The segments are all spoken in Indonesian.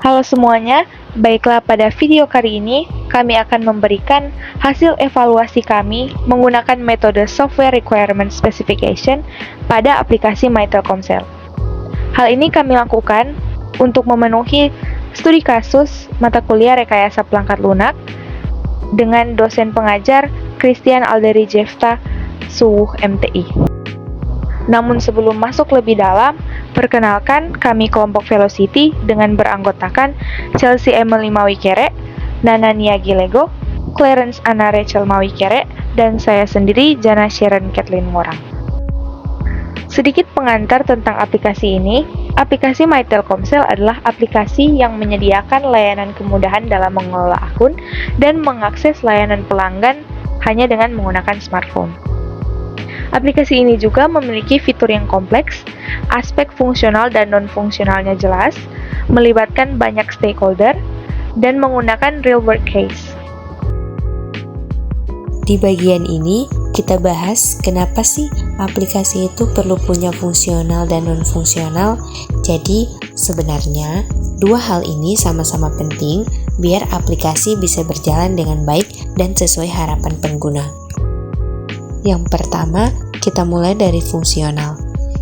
Halo semuanya, baiklah pada video kali ini kami akan memberikan hasil evaluasi kami menggunakan metode Software Requirement Specification pada aplikasi My Telkomsel. Hal ini kami lakukan untuk memenuhi studi kasus mata kuliah rekayasa perangkat lunak dengan dosen pengajar Christian Alderi Jefta, Suwuh MTI. Namun sebelum masuk lebih dalam, perkenalkan kami kelompok Velocity dengan beranggotakan Chelsea Emily Mawikere, Nana Nia Gilego, Clarence Anna Rachel Mawikere, dan saya sendiri Jana Sharon Kathleen Morang. Sedikit pengantar tentang aplikasi ini. Aplikasi My Telkomsel adalah aplikasi yang menyediakan layanan kemudahan dalam mengelola akun dan mengakses layanan pelanggan hanya dengan menggunakan smartphone. Aplikasi ini juga memiliki fitur yang kompleks, aspek fungsional dan non-fungsionalnya jelas, melibatkan banyak stakeholder, dan menggunakan real-world case. Di bagian ini, kita bahas kenapa sih aplikasi itu perlu punya fungsional dan non-fungsional. Jadi, sebenarnya dua hal ini sama-sama penting biar aplikasi bisa berjalan dengan baik dan sesuai harapan pengguna. Yang pertama, kita mulai dari fungsional.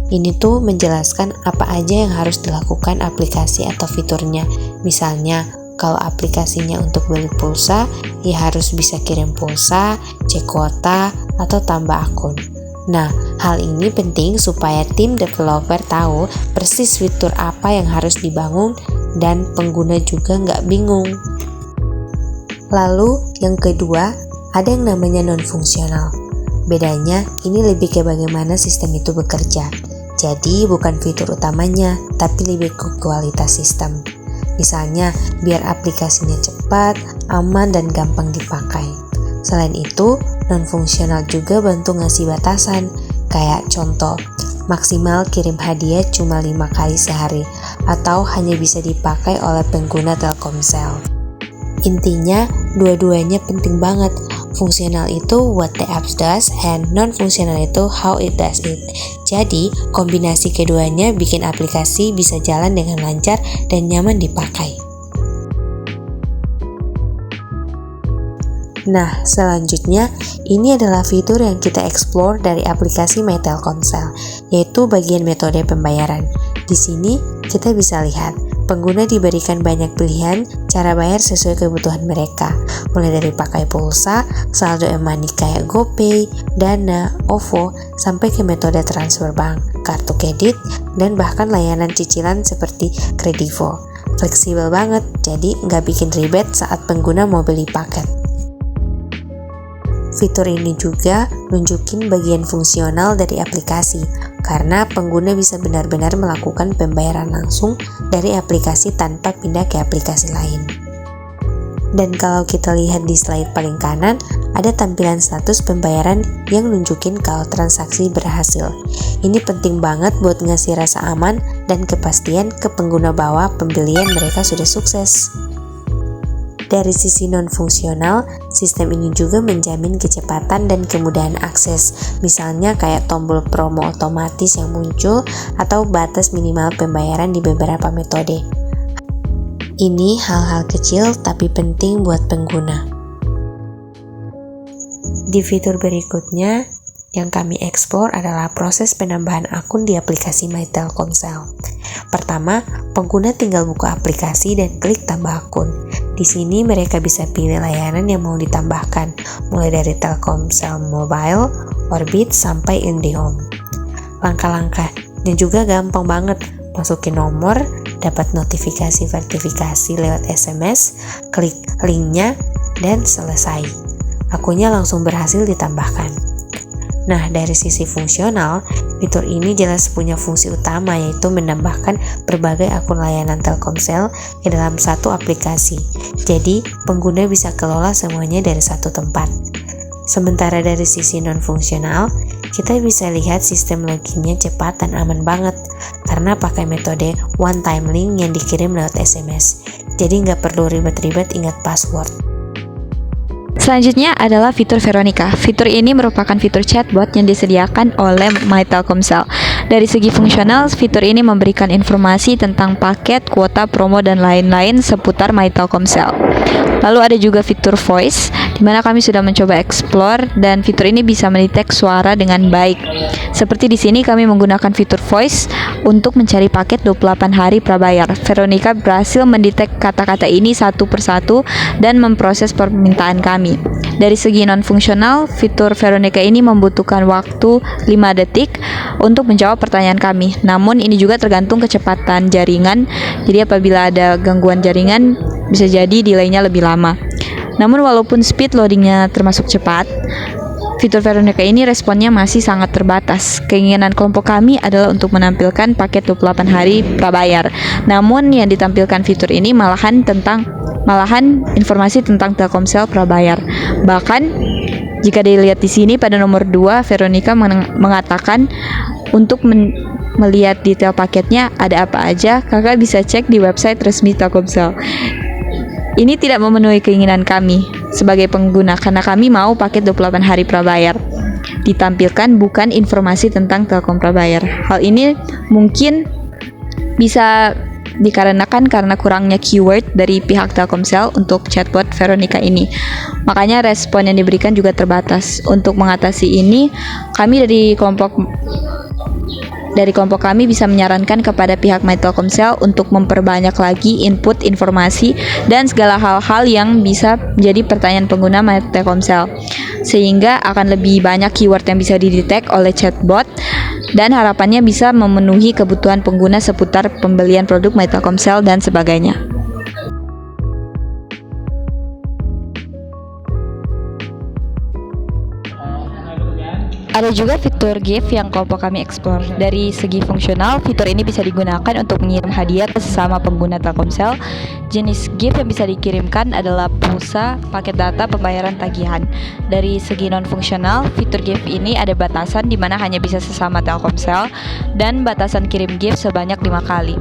Ini tuh menjelaskan apa aja yang harus dilakukan aplikasi atau fiturnya. Misalnya, kalau aplikasinya untuk beli pulsa, ya harus bisa kirim pulsa, cek kuota, atau tambah akun. Nah, hal ini penting supaya tim developer tahu persis fitur apa yang harus dibangun dan pengguna juga nggak bingung. Lalu, yang kedua, ada yang namanya non-fungsional. Bedanya, ini lebih ke bagaimana sistem itu bekerja. Jadi, bukan fitur utamanya, tapi lebih ke kualitas sistem. Misalnya, biar aplikasinya cepat, aman, dan gampang dipakai. Selain itu, non-fungsional juga bantu ngasih batasan. Kayak contoh, maksimal kirim hadiah cuma 5 kali sehari, atau hanya bisa dipakai oleh pengguna Telkomsel. Intinya, dua-duanya penting banget. Fungsional itu what the apps does, and non-fungsional itu how it does it. Jadi, kombinasi keduanya bikin aplikasi bisa jalan dengan lancar dan nyaman dipakai. Nah, selanjutnya, ini adalah fitur yang kita explore dari aplikasi My Telkomsel, yaitu bagian metode pembayaran. Di sini, kita bisa lihat pengguna diberikan banyak pilihan cara bayar sesuai kebutuhan mereka, mulai dari pakai pulsa, saldo e-money kayak GoPay, Dana, OVO, sampai ke metode transfer bank, kartu kredit, dan bahkan layanan cicilan seperti Kredivo. Fleksibel banget, jadi nggak bikin ribet saat pengguna mau beli paket. Fitur ini juga nunjukin bagian fungsional dari aplikasi, karena pengguna bisa benar-benar melakukan pembayaran langsung dari aplikasi tanpa pindah ke aplikasi lain. Dan kalau kita lihat di slide paling kanan, ada tampilan status pembayaran yang nunjukin kalau transaksi berhasil. Ini penting banget buat ngasih rasa aman dan kepastian ke pengguna bahwa pembelian mereka sudah sukses. Dari sisi non-fungsional, sistem ini juga menjamin kecepatan dan kemudahan akses, misalnya kayak tombol promo otomatis yang muncul atau batas minimal pembayaran di beberapa metode. Ini hal-hal kecil tapi penting buat pengguna. Di fitur berikutnya, yang kami explore adalah proses penambahan akun di aplikasi My Telkomsel. Pertama, pengguna tinggal buka aplikasi dan klik tambah akun. Di sini mereka bisa pilih layanan yang mau ditambahkan, mulai dari Telkomsel Mobile, Orbit, sampai IndiHome. Langkah-langkahnya juga gampang banget. Masukin nomor, dapat notifikasi verifikasi lewat SMS, klik linknya, dan selesai. Akunnya langsung berhasil ditambahkan. Nah, dari sisi fungsional, fitur ini jelas punya fungsi utama, yaitu menambahkan berbagai akun layanan Telkomsel ke dalam satu aplikasi. Jadi, pengguna bisa kelola semuanya dari satu tempat. Sementara dari sisi non-fungsional, kita bisa lihat sistem loginnya cepat dan aman banget, karena pakai metode one-time link yang dikirim lewat SMS. Jadi nggak perlu ribet-ribet ingat password. Selanjutnya adalah fitur Veronica. Fitur ini merupakan fitur chatbot yang disediakan oleh My Telkomsel. Dari segi fungsional, fitur ini memberikan informasi tentang paket, kuota, promo, dan lain-lain seputar My Telkomsel. Lalu ada juga fitur voice, di mana kami sudah mencoba explore dan fitur ini bisa mendetek suara dengan baik. Seperti di sini kami menggunakan fitur voice untuk mencari paket 28 hari prabayar. Veronica berhasil mendetek kata-kata ini satu persatu dan memproses permintaan kami. Dari segi non-fungsional, fitur Veronica ini membutuhkan waktu 5 detik untuk menjawab pertanyaan kami. Namun ini juga tergantung kecepatan jaringan. Jadi apabila ada gangguan jaringan, bisa jadi delaynya lebih lama. Namun walaupun speed loadingnya termasuk cepat, fitur Veronica ini responnya masih sangat terbatas. Keinginan kelompok kami adalah untuk menampilkan paket 28 hari prabayar. Namun yang ditampilkan fitur ini malahan informasi tentang Telkomsel prabayar. Bahkan jika dilihat di sini pada nomor 2, Veronica mengatakan untuk melihat detail paketnya ada apa aja, kakak bisa cek di website resmi Telkomsel. Ini tidak memenuhi keinginan kami sebagai pengguna karena kami mau paket 28 hari prabayar. Ditampilkan bukan informasi tentang Telkom prabayar. Hal ini mungkin bisa dikarenakan karena kurangnya keyword dari pihak Telkomsel untuk chatbot Veronica ini. Makanya respon yang diberikan juga terbatas. Untuk mengatasi ini, kami dari kelompok kami bisa menyarankan kepada pihak My Telkomsel untuk memperbanyak lagi input informasi dan segala hal-hal yang bisa menjadi pertanyaan pengguna My Telkomsel, sehingga akan lebih banyak keyword yang bisa didetek oleh chatbot dan harapannya bisa memenuhi kebutuhan pengguna seputar pembelian produk My Telkomsel dan sebagainya. Ada juga fitur gift yang kelompok kami explore. Dari segi fungsional, fitur ini bisa digunakan untuk mengirim hadiah ke sesama pengguna Telkomsel. Jenis gift yang bisa dikirimkan adalah pulsa, paket data, pembayaran tagihan. Dari segi non-fungsional, fitur gift ini ada batasan di mana hanya bisa sesama Telkomsel dan batasan kirim gift sebanyak 5 kali.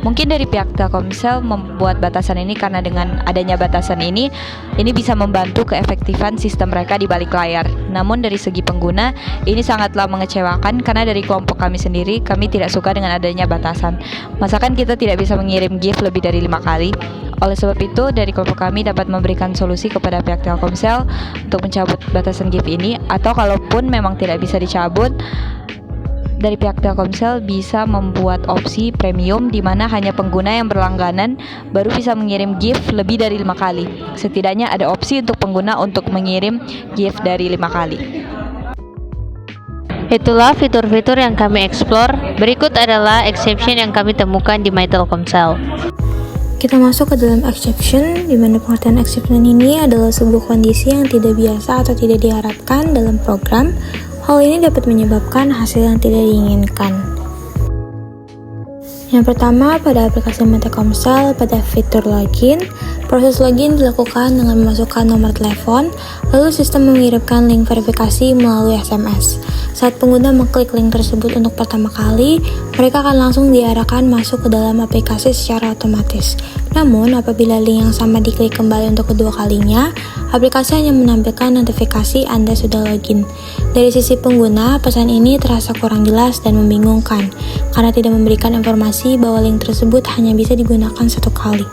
Mungkin dari pihak Telkomsel membuat batasan ini karena dengan adanya batasan ini bisa membantu keefektifan sistem mereka di balik layar. Namun dari segi pengguna, ini sangatlah mengecewakan karena dari kelompok kami sendiri, kami tidak suka dengan adanya batasan. Masakan kita tidak bisa mengirim gift lebih dari 5 kali? Oleh sebab itu, dari kelompok kami dapat memberikan solusi kepada pihak Telkomsel untuk mencabut batasan gift ini, atau kalaupun memang tidak bisa dicabut, dari pihak Telkomsel bisa membuat opsi premium di mana hanya pengguna yang berlangganan baru bisa mengirim gift lebih dari 5 kali. Setidaknya ada opsi untuk pengguna untuk mengirim gift dari 5 kali. Itulah fitur-fitur yang kami explore. Berikut adalah exception yang kami temukan di My Telkomsel. Kita masuk ke dalam exception, di mana pengertian exception ini adalah sebuah kondisi yang tidak biasa atau tidak diharapkan dalam program. Hal ini dapat menyebabkan hasil yang tidak diinginkan. Yang pertama, pada aplikasi My Telkomsel, pada fitur login, proses login dilakukan dengan memasukkan nomor telepon, lalu sistem mengirimkan link verifikasi melalui SMS. Saat pengguna mengklik link tersebut untuk pertama kali, mereka akan langsung diarahkan masuk ke dalam aplikasi secara otomatis. Namun, apabila link yang sama diklik kembali untuk kedua kalinya, aplikasi hanya menampilkan notifikasi Anda sudah login. Dari sisi pengguna, pesan ini terasa kurang jelas dan membingungkan, karena tidak memberikan informasi bahwa link tersebut hanya bisa digunakan satu kali.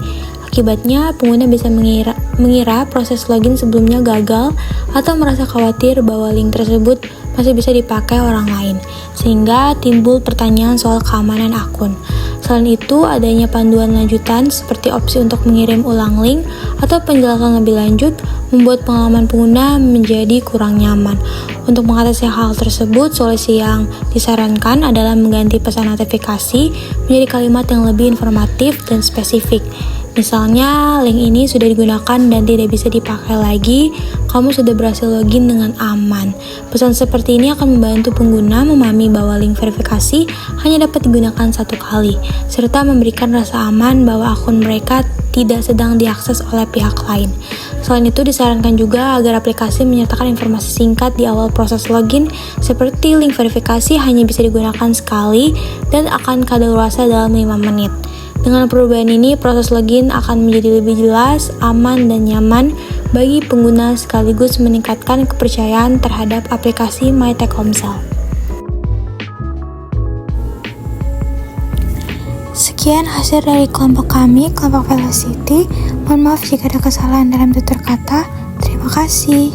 Akibatnya, pengguna bisa mengira proses login sebelumnya gagal atau merasa khawatir bahwa link tersebut masih bisa dipakai orang lain, sehingga timbul pertanyaan soal keamanan akun. Selain itu, adanya panduan lanjutan seperti opsi untuk mengirim ulang link atau penjelasan lebih lanjut membuat pengalaman pengguna menjadi kurang nyaman. Untuk mengatasi hal tersebut, solusi yang disarankan adalah mengganti pesan notifikasi menjadi kalimat yang lebih informatif dan spesifik. Misalnya, link ini sudah digunakan dan tidak bisa dipakai lagi, kamu sudah berhasil login dengan aman. Pesan seperti ini akan membantu pengguna memahami bahwa link verifikasi hanya dapat digunakan satu kali, serta memberikan rasa aman bahwa akun mereka tidak sedang diakses oleh pihak lain. Selain itu, disarankan juga agar aplikasi menyertakan informasi singkat di awal proses login, seperti link verifikasi hanya bisa digunakan sekali dan akan kadaluarsa dalam 5 menit. Dengan perubahan ini, proses login akan menjadi lebih jelas, aman, dan nyaman bagi pengguna sekaligus meningkatkan kepercayaan terhadap aplikasi My Telkomsel. Sekian hasil dari kelompok kami, kelompok Velocity. Mohon maaf jika ada kesalahan dalam tutur kata. Terima kasih.